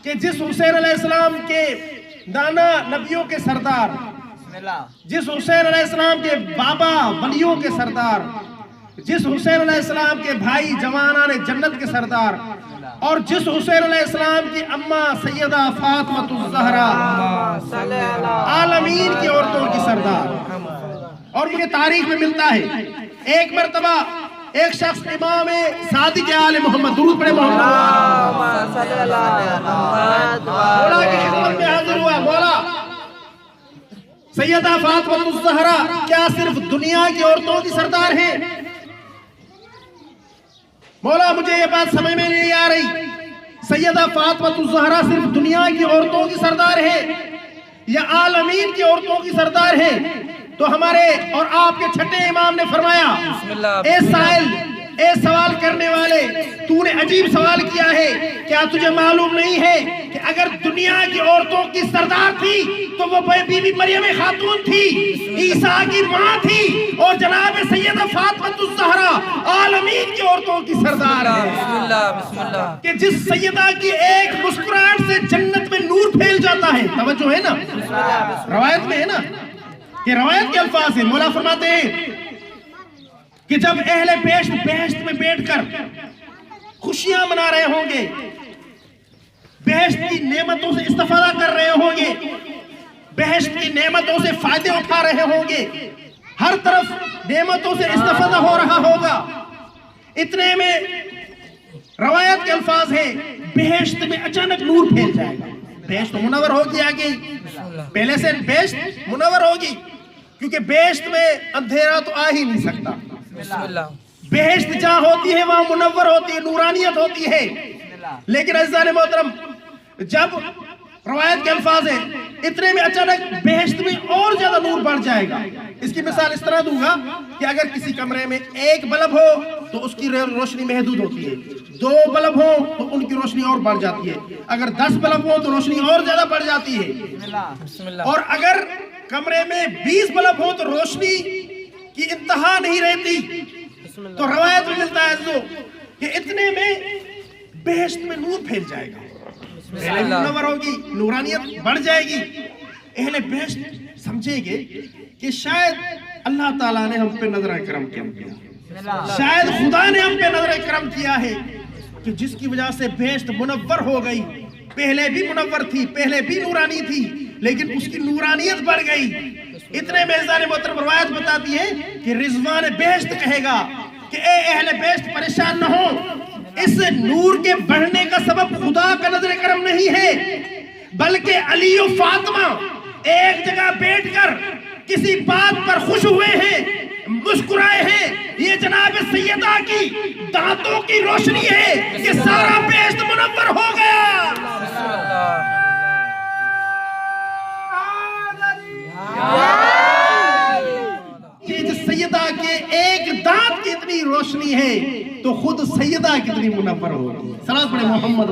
کہ جس حسین علیہ السلام کے نانا نبیوں کے سردار، جس حسین علیہ السلام کے بابا ولیوں کے سردار، جس حسین علیہ السلام کے بھائی جوانان جنت کے سردار، اور جس حسین علیہ السلام کی اماں سیدہ فاطمہ الزہرا عالمین کی عورتوں کی سردار. اور مجھے تاریخ میں ملتا ہے ایک مرتبہ ایک شخص امام صادق آل محمد، درود پڑھے محمد، مولا کی خدمت میں حاضر ہوا. مولا سیدہ فاطمہ الزہرا کیا صرف دنیا کی عورتوں کی سردار ہیں؟ مولا مجھے یہ بات سمجھ میں نہیں آ رہی. سیدہ فاطمہ الزہرا صرف دنیا کی عورتوں کی سردار ہے یا عالمین کی عورتوں کی سردار ہے؟ تو ہمارے اور آپ کے چھٹے امام نے فرمایا، اے سائل، اے سوال کرنے والے، تو نے عجیب سوال کیا ہے. کیا تجھے معلوم نہیں ہے کہ اگر دنیا کی عورتوں کی سردار تھی تو وہ بی بی مریم خاتون تھی، عیسیٰ کی ماں تھی، اور جناب سیدہ فاطمہ الزہرا عالمین کی عورتوں کی سردار ہے. کہ جس سیدہ کی ایک مسکراہٹ سے جنت میں نور پھیل جاتا ہے. توجہ ہے نا، روایت میں ہے نا، کہ روایت کے الفاظ ہیں. مولا فرماتے ہیں کہ جب اہل بہشت میں بیٹھ کر خوشیاں منا رہے ہوں گے، بہشت کی نعمتوں سے استفادہ کر رہے ہوں گے، بہشت کی نعمتوں سے فائدے اٹھا رہے ہوں گے، ہر طرف نعمتوں سے استفادہ ہو رہا ہوگا، اتنے میں روایت کے الفاظ ہیں بہشت میں اچانک نور پھیل جائے گا. بہشت منور ہوگی آگے، پہلے سے بہشت منور ہوگی، کیونکہ بہشت میں اندھیرا تو آ ہی نہیں سکتا. بہشت جہاں ہوتی ہے وہاں منور ہوتی ہے، نورانیت ہوتی ہے. لیکن عزیزان محترم، جب روایت کے الفاظ ہیں اتنے میں اچانک بہشت میں اور زیادہ نور بڑھ جائے گا. اس کی مثال اس طرح دوں گا کہ اگر کسی کمرے میں ایک بلب ہو تو اس کی روشنی محدود ہوتی ہے، 2 بلب ہو تو ان کی روشنی اور بڑھ جاتی ہے، اگر 10 بلب ہو تو روشنی اور زیادہ بڑھ جاتی ہے، اور اگر کمرے میں 20 بلب ہو تو روشنی کی انتہا نہیں رہتی. تو روایت میں ملتا ہے کہ اتنے میں بہشت میں نور پھیل جائے گا، پہلے منور ہوگی، نورانیت بڑھ جائے گی. اہل بہشت سمجھیں گے کہ شاید اللہ تعالیٰ نے ہم پہ نظر کرم کیا، شاید خدا نے ہم پہ نظر کرم کیا ہے کہ جس کی وجہ سے بہشت منور ہو گئی. پہلے بھی منور تھی، پہلے بھی نورانی تھی، لیکن اس کی نورانیت بڑھ گئی. اتنے میں عزیزان محترم روایت بتاتی ہے کہ رضوان بہشت کہے گا کہ اے اہل بہشت پریشان نہ ہو، اس نور کے بڑھنے کا سبب خدا کا نظر کرم نہیں ہے، بلکہ علی و فاطمہ ایک جگہ بیٹھ کر کسی بات پر خوش ہوئے ہیں، مسکرائے ہیں. یہ جناب سیدہ کی دانتوں کی روشنی ہے کہ سارا بہشت منور ہو گیا. سیدہ کے ایک دانت کی اتنی روشنی ہے تو خود سیدہ کتنی منور ہوگی. صلوات پڑھیں محمد.